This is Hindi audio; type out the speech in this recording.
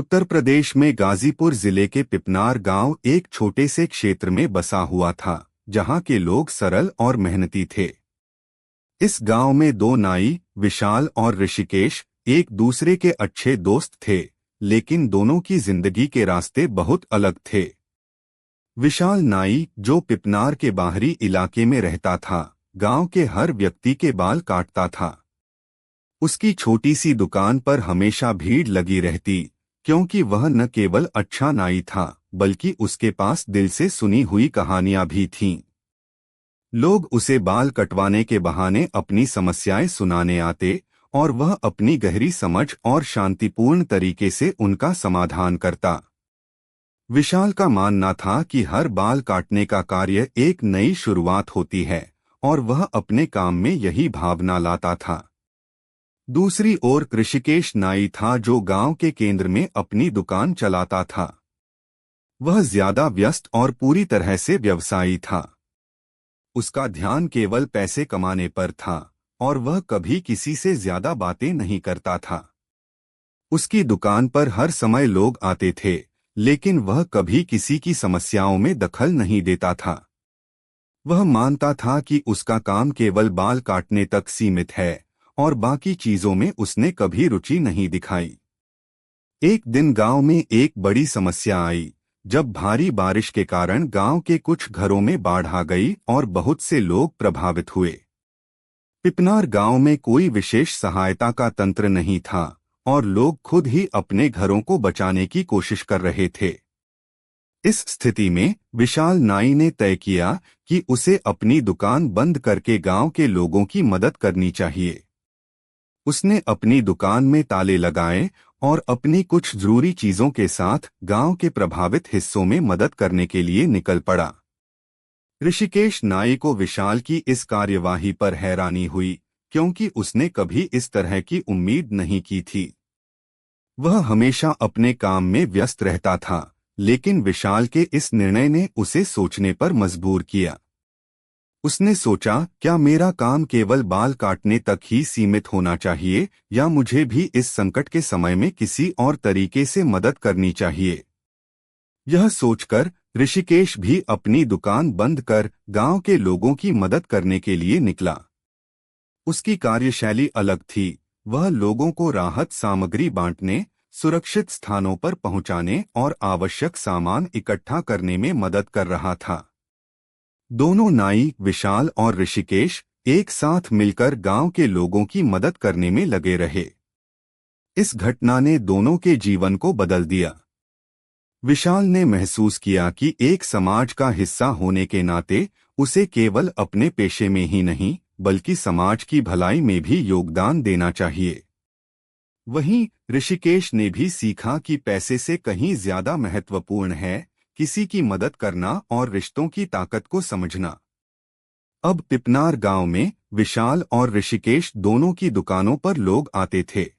उत्तर प्रदेश में गाजीपुर जिले के पिपनार गांव एक छोटे से क्षेत्र में बसा हुआ था, जहां के लोग सरल और मेहनती थे। इस गांव में दो नाई, विशाल और ऋषिकेश, एक दूसरे के अच्छे दोस्त थे, लेकिन दोनों की जिंदगी के रास्ते बहुत अलग थे। विशाल नाई, जो पिपनार के बाहरी इलाके में रहता था, गांव के हर व्यक्ति के बाल काटता था। उसकी छोटी सी दुकान पर हमेशा भीड़ लगी रहती, क्योंकि वह न केवल अच्छा नाई था, बल्कि उसके पास दिल से सुनी हुई कहानियां भी थीं। लोग उसे बाल कटवाने के बहाने अपनी समस्याएं सुनाने आते, और वह अपनी गहरी समझ और शांतिपूर्ण तरीके से उनका समाधान करता। विशाल का मानना था कि हर बाल काटने का कार्य एक नई शुरुआत होती है, और वह अपने काम में यही भावना लाता था। दूसरी ओर ऋषिकेश नाई था, जो गांव के केंद्र में अपनी दुकान चलाता था। वह ज्यादा व्यस्त और पूरी तरह से व्यवसायी था। उसका ध्यान केवल पैसे कमाने पर था, और वह कभी किसी से ज्यादा बातें नहीं करता था। उसकी दुकान पर हर समय लोग आते थे, लेकिन वह कभी किसी की समस्याओं में दखल नहीं देता था। वह मानता था कि उसका काम केवल बाल काटने तक सीमित है, और बाकी चीजों में उसने कभी रुचि नहीं दिखाई। एक दिन गांव में एक बड़ी समस्या आई, जब भारी बारिश के कारण गांव के कुछ घरों में बाढ़ आ गई और बहुत से लोग प्रभावित हुए। पिपनार गांव में कोई विशेष सहायता का तंत्र नहीं था, और लोग खुद ही अपने घरों को बचाने की कोशिश कर रहे थे। इस स्थिति में विशाल नाई ने तय किया कि उसे अपनी दुकान बंद करके गांव के लोगों की मदद करनी चाहिए। उसने अपनी दुकान में ताले लगाए और अपनी कुछ जरूरी चीजों के साथ गांव के प्रभावित हिस्सों में मदद करने के लिए निकल पड़ा। ऋषिकेश नाई को विशाल की इस कार्यवाही पर हैरानी हुई, क्योंकि उसने कभी इस तरह की उम्मीद नहीं की थी। वह हमेशा अपने काम में व्यस्त रहता था, लेकिन विशाल के इस निर्णय ने उसे सोचने पर मजबूर किया। उसने सोचा, क्या मेरा काम केवल बाल काटने तक ही सीमित होना चाहिए, या मुझे भी इस संकट के समय में किसी और तरीके से मदद करनी चाहिए। यह सोचकर ऋषिकेश भी अपनी दुकान बंद कर गांव के लोगों की मदद करने के लिए निकला। उसकी कार्यशैली अलग थी। वह लोगों को राहत सामग्री बांटने, सुरक्षित स्थानों पर पहुंचाने और आवश्यक सामान इकट्ठा करने में मदद कर रहा था। दोनों नाई, विशाल और ऋषिकेश, एक साथ मिलकर गांव के लोगों की मदद करने में लगे रहे। इस घटना ने दोनों के जीवन को बदल दिया। विशाल ने महसूस किया कि एक समाज का हिस्सा होने के नाते उसे केवल अपने पेशे में ही नहीं, बल्कि समाज की भलाई में भी योगदान देना चाहिए। वहीं ऋषिकेश ने भी सीखा कि पैसे से कहीं ज्यादा महत्वपूर्ण है किसी की मदद करना और रिश्तों की ताकत को समझना। अब पिपनार गांव में विशाल और ऋषिकेश दोनों की दुकानों पर लोग आते थे।